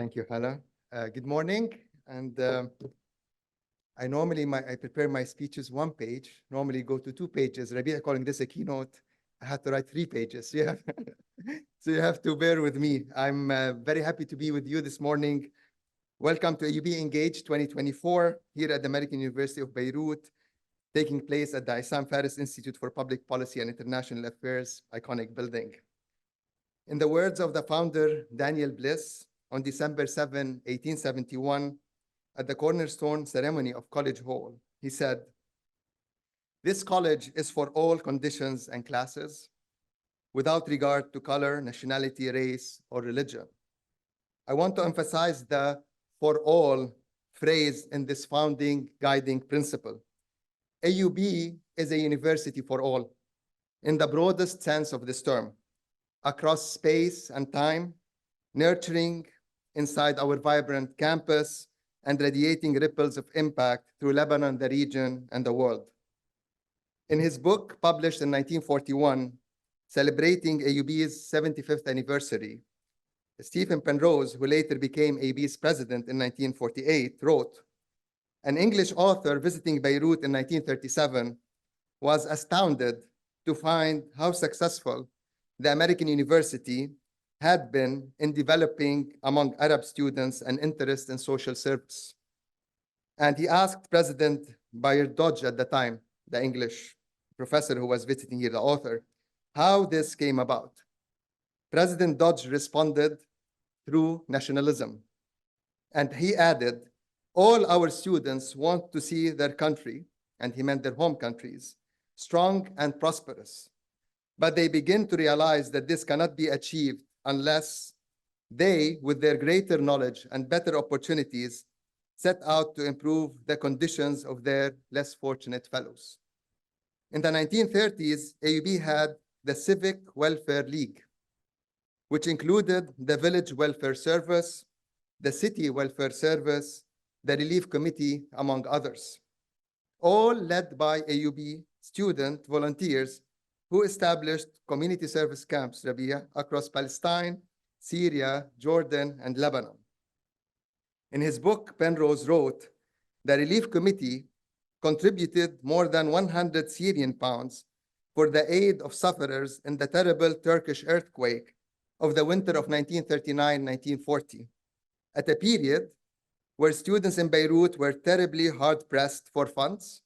Thank you, Hala. Good morning. And I prepare my speeches one page, normally go to 2 pages. Rabia calling this a keynote. I had to write 3 pages. Yeah. So you have to bear with me. I'm very happy to be with you this morning. Welcome to AUB Engage 2024 here at the American University of Beirut, taking place at the Issam Faris Institute for Public Policy and International Affairs, iconic building. In the words of the founder, Daniel Bliss, on December 7, 1871, at the cornerstone ceremony of College Hall, he said, "This college is for all conditions and classes, without regard to color, nationality, race, or religion." I want to emphasize the "for all" phrase in this founding guiding principle. AUB is a university for all, in the broadest sense of this term, across space and time, nurturing inside our vibrant campus and radiating ripples of impact through Lebanon, the region, and the world. In his book, published in 1941, celebrating AUB's 75th anniversary, Stephen Penrose, who later became AUB's president in 1948, wrote, "An English author visiting Beirut in 1937 was astounded to find how successful the American University had been in developing among Arab students an interest in social service." And he asked President Zaher Dawy at the time, the English professor who was visiting here, the author, how this came about. President Dawy responded through nationalism. And he added, "All our students want to see their country," and he meant their home countries, "strong and prosperous. But they begin to realize that this cannot be achieved unless they, with their greater knowledge and better opportunities, set out to improve the conditions of their less fortunate fellows." In the 1930s, AUB had the Civic Welfare League, which included the Village Welfare Service, the City Welfare Service, the Relief Committee, among others, all led by AUB student volunteers who established community service camps, Rabia, across Palestine, Syria, Jordan, and Lebanon. In his book, Penrose wrote, "The Relief Committee contributed more than 100 Syrian pounds for the aid of sufferers in the terrible Turkish earthquake of the winter of 1939-1940, at a period where students in Beirut were terribly hard-pressed for funds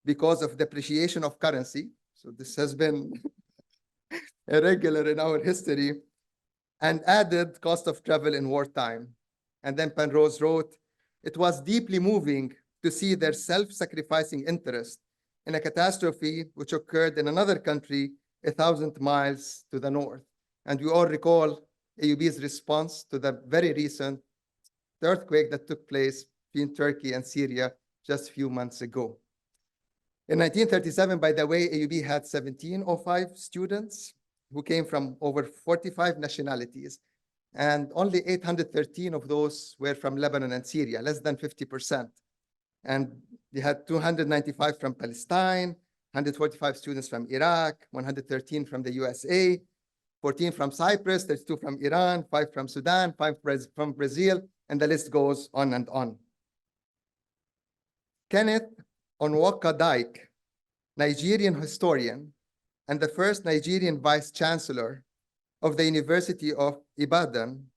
because of depreciation of currency." So this has been irregular in our history, and added cost of travel in wartime. And then Penrose wrote, "It was deeply moving to see their self-sacrificing interest in a catastrophe which occurred in another country 1,000 miles to the north." And we all recall AUB's response to the very recent earthquake that took place between Turkey and Syria just a few months ago. In 1937, by the way, AUB had 1705 students who came from over 45 nationalities, and only 813 of those were from Lebanon and Syria, less than 50%. And they had 295 from Palestine, 145 students from Iraq, 113 from the USA, 14 from Cyprus, 32 from Iran, 5 from Sudan, 5 from Brazil, and the list goes on and on. Kenneth Onwuka Dyke, Nigerian historian and the first Nigerian vice chancellor of the University of Ibadan,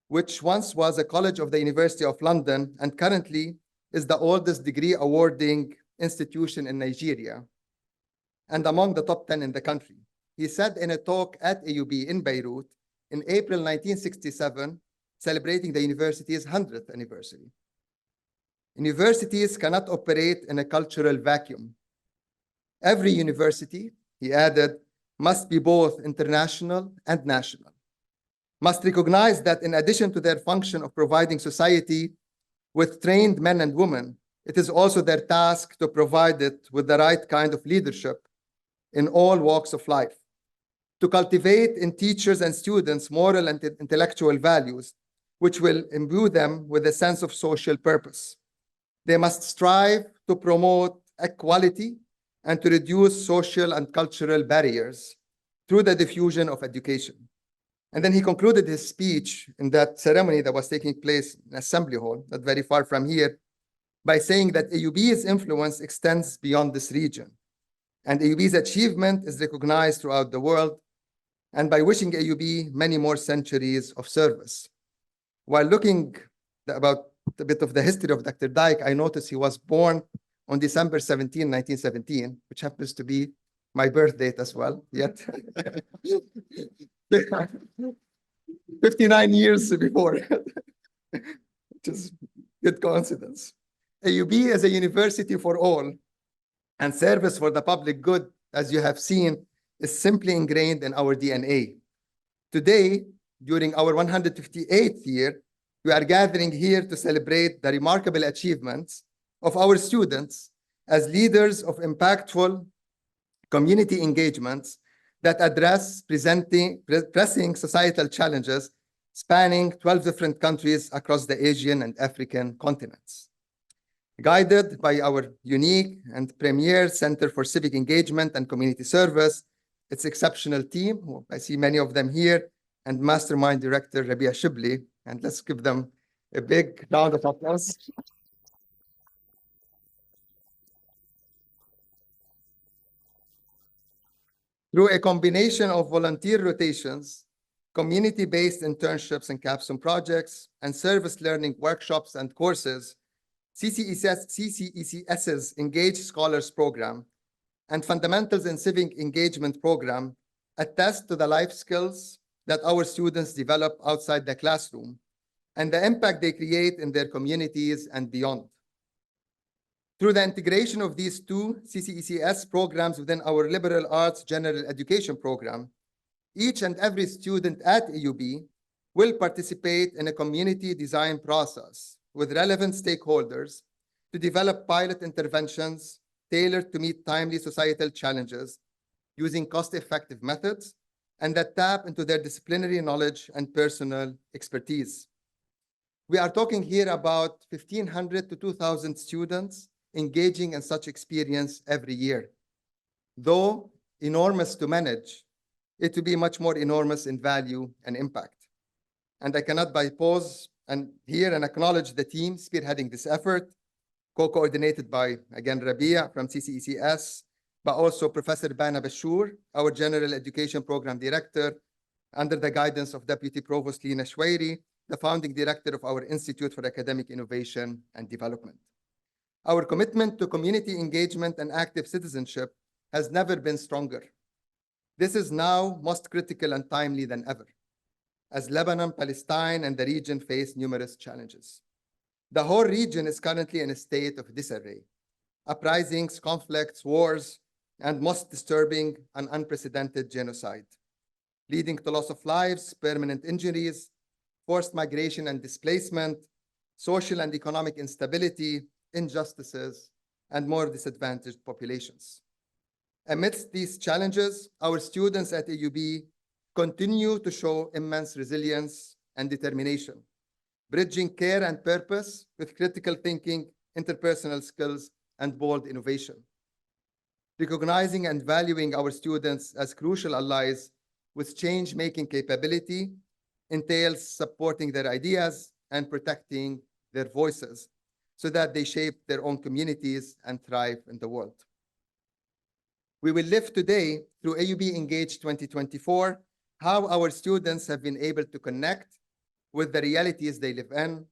which once was a college of the University of London and currently is the oldest degree awarding institution in Nigeria and among the top 10 in the country. He said in a talk at AUB in Beirut in April 1967, celebrating the university's 100th anniversary, "Universities cannot operate in a cultural vacuum. Every university," he added, "must be both international and national, must recognize that in addition to their function of providing society with trained men and women, it is also their task to provide it with the right kind of leadership in all walks of life, to cultivate in teachers and students moral and intellectual values, which will imbue them with a sense of social purpose. They must strive to promote equality and to reduce social and cultural barriers through the diffusion of education. And then he concluded his speech in that ceremony that was taking place in Assembly Hall, not very far from here, by saying that AUB's influence extends beyond this region. And AUB's achievement is recognized throughout the world, and by wishing AUB many more centuries of service. While looking about a bit of the history of Dr. Dyke, I noticed he was born on December 17, 1917, which happens to be my birth date as well, yet 59 years before, which is good coincidence. AUB is a university for all, and service for the public good, as you have seen, is simply ingrained in our DNA. Today, during our 158th year, we are gathering here to celebrate the remarkable achievements of our students as leaders of impactful community engagements that address pressing societal challenges spanning 12 different countries across the Asian and African continents. Guided by our unique and premier Center for Civic Engagement and Community Service, its exceptional team, who I see many of them here, and Mastermind Director Rabia Shibli, and let's give them a big round of applause. Through a combination of volunteer rotations, community-based internships and capstone projects, and service learning workshops and courses, CCECS's Engaged Scholars Program and Fundamentals in Civic Engagement Program attest to the life skills that our students develop outside the classroom and the impact they create in their communities and beyond. Through the integration of these two CCECS programs within our liberal arts general education program, each and every student at AUB will participate in a community design process with relevant stakeholders to develop pilot interventions tailored to meet timely societal challenges using cost-effective methods and that tap into their disciplinary knowledge and personal expertise. We are talking here about 1,500 to 2,000 students engaging in such experience every year. Though enormous to manage, it will be much more enormous in value and impact. And I cannot but pause and here and acknowledge the team spearheading this effort, co-coordinated by, again, Rabia from CCECS, but also Professor Bana Bashur, our General Education Program Director, under the guidance of Deputy Provost Lina Shwairi, the founding director of our Institute for Academic Innovation and Development. Our commitment to community engagement and active citizenship has never been stronger. This is now most critical and timely than ever, as Lebanon, Palestine, and the region face numerous challenges. The whole region is currently in a state of disarray. Uprisings, conflicts, wars, and most disturbing, an unprecedented genocide, leading to loss of lives, permanent injuries, forced migration and displacement, social and economic instability, injustices, and more disadvantaged populations. Amidst these challenges, our students at AUB continue to show immense resilience and determination, bridging care and purpose with critical thinking, interpersonal skills, and bold innovation. Recognizing and valuing our students as crucial allies with change-making capability entails supporting their ideas and protecting their voices so that they shape their own communities and thrive in the world. We will live today through AUB Engage 2024, how our students have been able to connect with the realities they live in,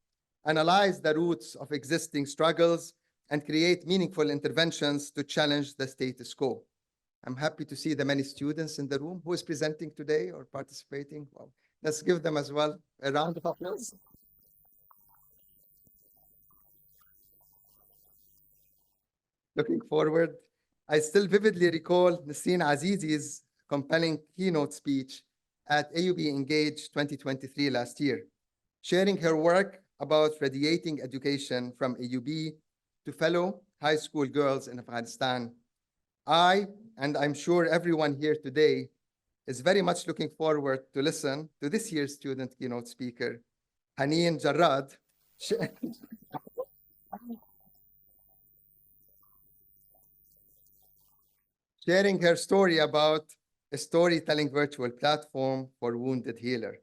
analyze the roots of existing struggles, and create meaningful interventions to challenge the status quo. I'm happy to see the many students in the room. Who is presenting today or participating? Well, let's give them as well a round of applause. Looking forward, I still vividly recall Nasreen Azizi's compelling keynote speech at AUB Engage 2023 last year, sharing her work about radiating education from AUB to fellow high school girls in Afghanistan. And I'm sure everyone here today, is very much looking forward to listen to this year's student keynote speaker, Haneen Jarrad, sharing her story about a storytelling virtual platform for wounded healer.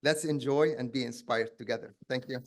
Let's enjoy and be inspired together. Thank you.